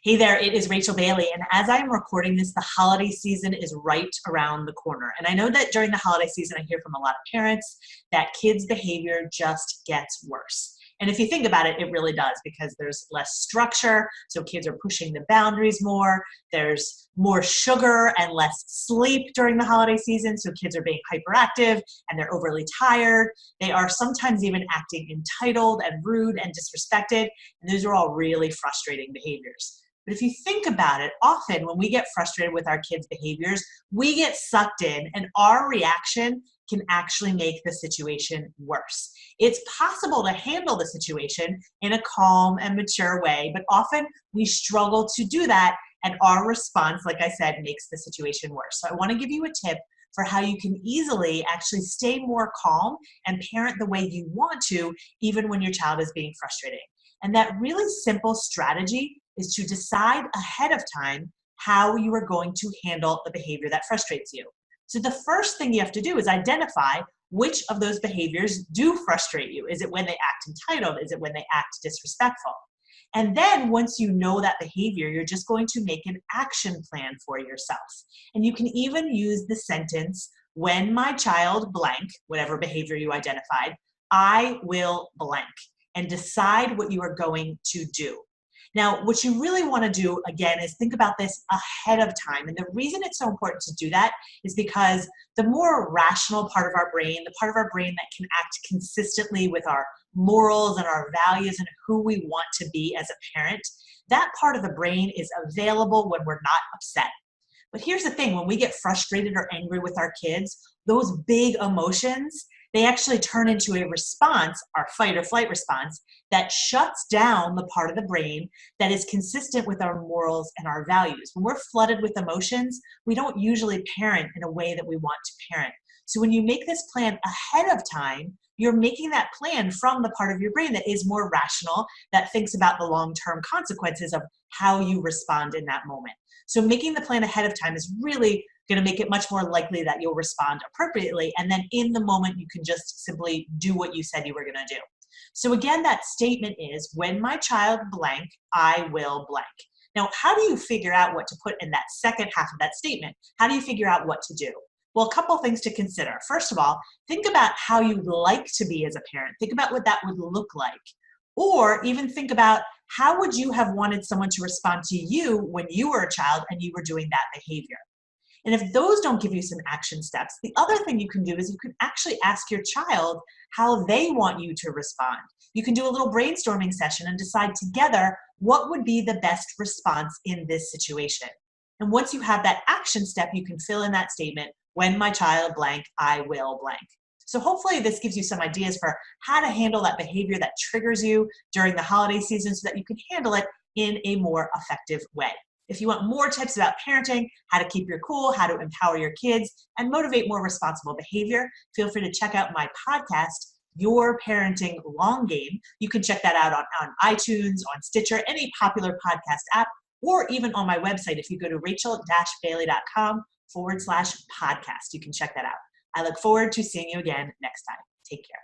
Hey there, it is Rachel Bailey, and as I am recording this, the holiday season is right around the corner. And I know that during the holiday season, I hear from a lot of parents that kids' behavior just gets worse. And if you think about it, it really does, because there's less structure, so kids are pushing the boundaries more. There's more sugar and less sleep during the holiday season, so kids are being hyperactive and they're overly tired. They are sometimes even acting entitled and rude and disrespected, and those are all really frustrating behaviors. But if you think about it, often when we get frustrated with our kids' behaviors, we get sucked in, and our reaction can actually make the situation worse. It's possible to handle the situation in a calm and mature way, but often we struggle to do that, and our response, like I said, makes the situation worse. So I want to give you a tip for how you can easily actually stay more calm and parent the way you want to, even when your child is being frustrated. And that really simple strategy is to decide ahead of time how you are going to handle the behavior that frustrates you. So the first thing you have to do is identify which of those behaviors do frustrate you. Is it when they act entitled? Is it when they act disrespectful? And then once you know that behavior, you're just going to make an action plan for yourself. And you can even use the sentence, when my child blank, whatever behavior you identified, I will blank, and decide what you are going to do. Now, what you really want to do, again, is think about this ahead of time. And the reason it's so important to do that is because the more rational part of our brain, the part of our brain that can act consistently with our morals and our values and who we want to be as a parent, that part of the brain is available when we're not upset. But here's the thing, when we get frustrated or angry with our kids, those big emotions, they actually turn into a response, our fight or flight response, that shuts down the part of the brain that is consistent with our morals and our values. When we're flooded with emotions, we don't usually parent in a way that we want to parent. So when you make this plan ahead of time, you're making that plan from the part of your brain that is more rational, that thinks about the long-term consequences of how you respond in that moment. So making the plan ahead of time is really going to make it much more likely that you'll respond appropriately. And then in the moment, you can just simply do what you said you were going to do. So again, that statement is, when my child blank, I will blank. Now, how do you figure out what to put in that second half of that statement? How do you figure out what to do? Well, a couple things to consider. First of all, think about how you'd like to be as a parent. Think about what that would look like. Or even think about, how would you have wanted someone to respond to you when you were a child and you were doing that behavior? And if those don't give you some action steps, the other thing you can do is you can actually ask your child how they want you to respond. You can do a little brainstorming session and decide together what would be the best response in this situation. And once you have that action step, you can fill in that statement, when my child blank, I will blank. So hopefully this gives you some ideas for how to handle that behavior that triggers you during the holiday season so that you can handle it in a more effective way. If you want more tips about parenting, how to keep your cool, how to empower your kids, and motivate more responsible behavior, feel free to check out my podcast, Your Parenting Long Game. You can check that out on iTunes, on Stitcher, any popular podcast app, or even on my website. If you go to rachel-bailey.com/podcast, you can check that out. I look forward to seeing you again next time. Take care.